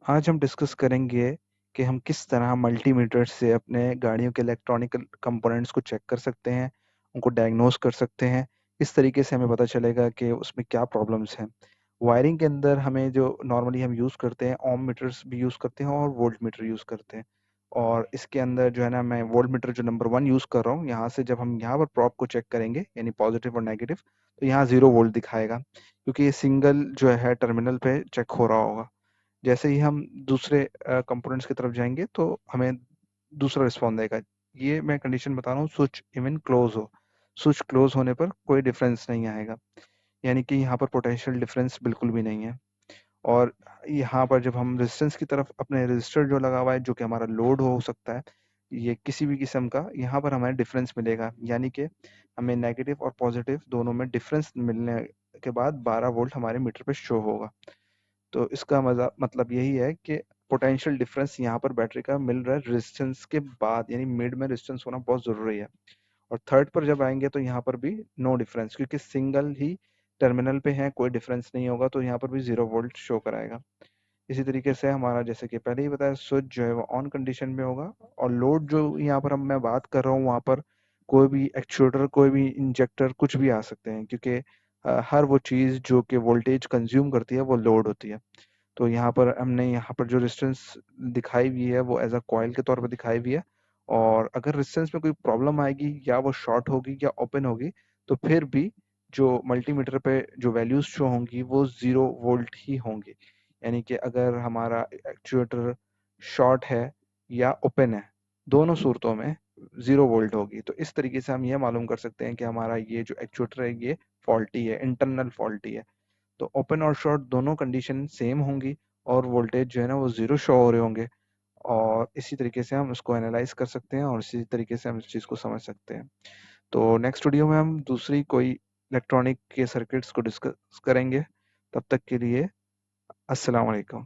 आज हम डिस्कस करेंगे कि हम किस तरह मल्टीमीटर से अपने गाड़ियों के इलेक्ट्रॉनिक कंपोनेंट्स को चेक कर सकते हैं, उनको डायग्नोस कर सकते हैं। इस तरीके से हमें पता चलेगा कि उसमें क्या प्रॉब्लम्स हैं। वायरिंग के अंदर हमें जो नॉर्मली हम यूज़ करते हैं, ओम मीटर्स भी यूज़ करते हैं और वोल्ट मीटर यूज़ करते हैं। और इसके अंदर जो है ना, मैं वोल्ट मीटर जो नंबर 1 यूज़ कर रहा हूँ, यहाँ से जब हम यहाँ पर प्रोब को चेक करेंगे, यानी पॉजिटिव और नेगेटिव, तो यहाँ 0 वोल्ट दिखाएगा, क्योंकि ये सिंगल जो है टर्मिनल पे चेक हो रहा होगा। जैसे ही हम दूसरे कंपोनेंट्स की तरफ जाएंगे तो हमें दूसरा रिस्पॉन्स देगा। ये मैं कंडीशन बता रहा हूँ, स्विच इवन क्लोज हो। स्विच क्लोज होने पर कोई डिफरेंस नहीं आएगा, यानी कि यहाँ पर पोटेंशियल डिफरेंस बिल्कुल भी नहीं है। और यहाँ पर जब हम रेजिस्टेंस की तरफ, अपने रजिस्टर जो लगा हुआ है, जो कि हमारा लोड हो सकता है, ये किसी भी किस्म का, यहाँ पर हमें डिफरेंस मिलेगा, यानी कि हमें नेगेटिव और पॉजिटिव दोनों में डिफरेंस मिलने के बाद 12 वोल्ट हमारे मीटर पे शो होगा। तो इसका मतलब यही है कि पोटेंशियल डिफरेंस यहाँ पर बैटरी का मिल रहा है रेजिस्टेंस के बाद, यानी मिड में रेजिस्टेंस होना बहुत ज़रूरी है। और थर्ड पर जब आएंगे तो यहाँ पर भी नो डिफरेंस, क्योंकि सिंगल ही टर्मिनल पे है, कोई डिफरेंस नहीं होगा, तो यहाँ पर भी 0 वोल्ट शो कराएगा। इसी तरीके से हमारा, जैसे कि पहले ही बताया, स्विच जो है वो ऑन कंडीशन में होगा। और लोड जो यहाँ पर हम मैं बात कर रहा हूँ, वहाँ पर कोई भी एक्चुएटर, कोई भी इंजेक्टर, कुछ भी आ सकते हैं, क्योंकि हर वो चीज़ जो कि वोल्टेज कंज्यूम करती है वो लोड होती है। तो यहाँ पर हमने यहाँ पर जो रेजिस्टेंस दिखाई हुई है वो एज अ कॉइल के तौर पर दिखाई हुई है। और अगर रेजिस्टेंस में कोई प्रॉब्लम आएगी, या वो शॉर्ट होगी या ओपन होगी, तो फिर भी जो मल्टीमीटर पे जो वैल्यूज शो होंगी वो 0 वोल्ट ही होंगी। यानी कि अगर हमारा एक्चुएटर शॉर्ट है या ओपन है, दोनों सूरतों में 0 वोल्ट होगी। तो इस तरीके से हम ये मालूम कर सकते हैं कि हमारा ये जो एक्चुएटर है ये फॉल्टी है, इंटरनल फॉल्टी है। तो ओपन और शॉर्ट दोनों कंडीशन सेम होंगी, और वोल्टेज जो है ना वो 0 शो हो रहे होंगे। और इसी तरीके से हम उसको एनालाइज कर सकते हैं, और इसी तरीके से हम इस चीज़ को समझ सकते हैं। तो नेक्स्ट वीडियो में हम दूसरी कोई इलेक्ट्रॉनिक के सर्किट्स को डिस्कस करेंगे। तब तक के लिए अस्सलाम वालेकुम।